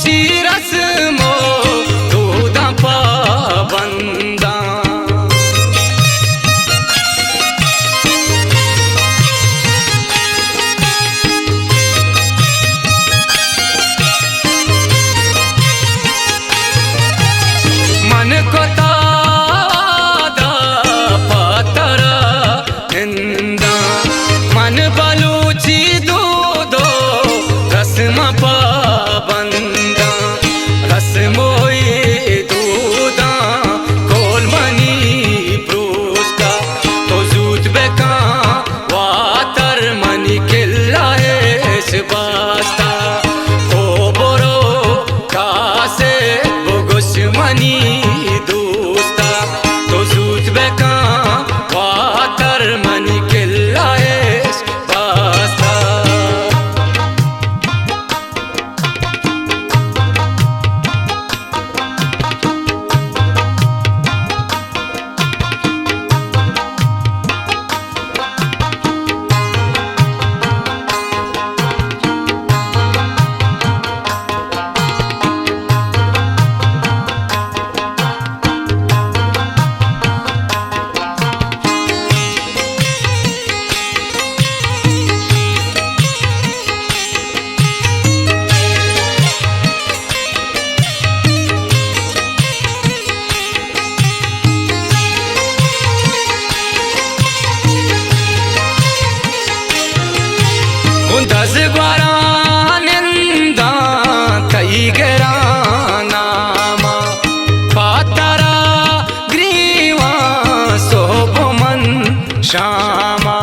ची रस्मो दूधा पाबंदा मन को तादा पातर हिंदा मन बलूची दूधो रस्म पाबंदा रस्मोई दूधा कोल मनी प्रूस्ता तो जूत बेका वातर मनी किल्ला है इस बास्ता ओ बोरो कासे बुगुस मनी दूस्ता तो जूत बेका वातर मनी किल्ला है इस बास्ता दस ग्वारा निंदा कई गेरा नामा पातरा ग्रीवा सोबमन श्यामा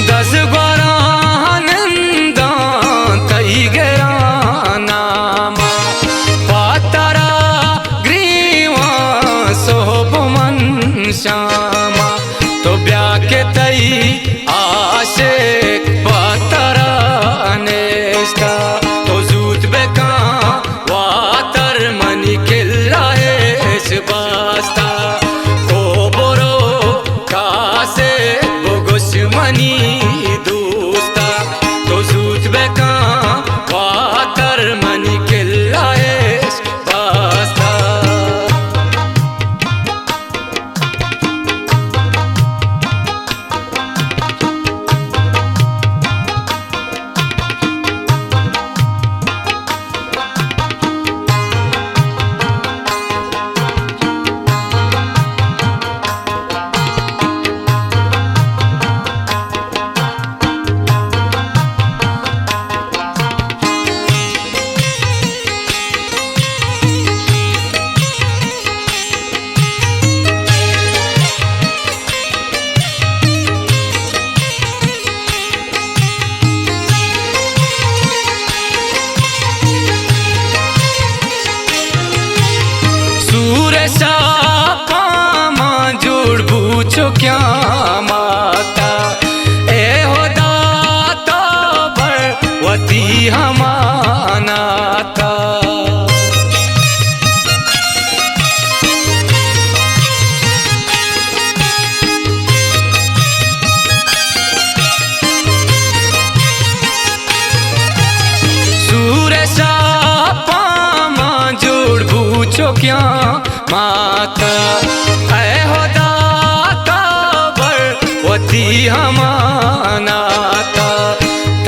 दस ग्वारा निंदा कई गेरा नामा पातरा ग्रीवा सोबमन श्यामा तो ब्याह के तई आशिक पातरा नेस्ता तो जूत बेका वातर मनी किल्ला है इस बास्ता ओ बोरो कासे बुगुस मनी दूस्ता तो जूत बेका वातर मनी किल्ला है इस बास्ता पूछो क्या माता ए हो दाता भरवती हमाना था सूरसा पामा जोड़ पूछो क्या माता ए हो दाता भरवती हमाना था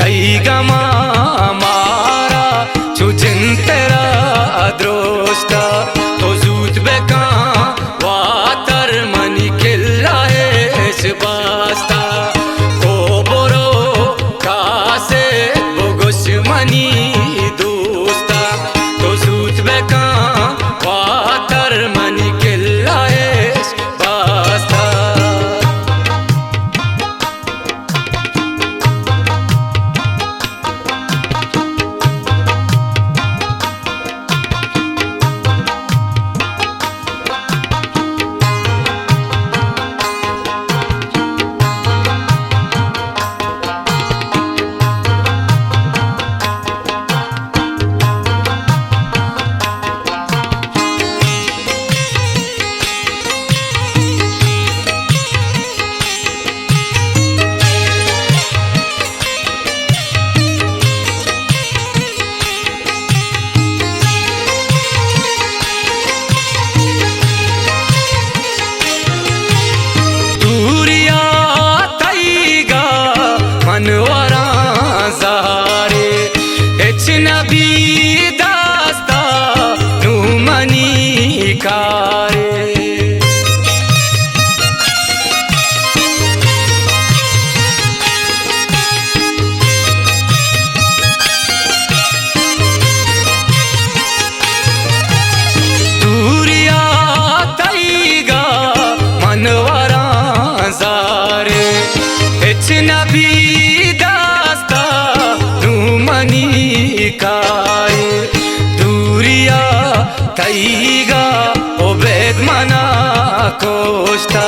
तई गमा मारा चुजिन तेरा द्रोस्ता तो जूत बेका वातर मनी किल्ला है इस बास्ता ओ बोरो कासे बुगुस मनी दूस्ता तो जूत बेका वातर मनी किल्ला है इस बास्ता taiga obed mana costa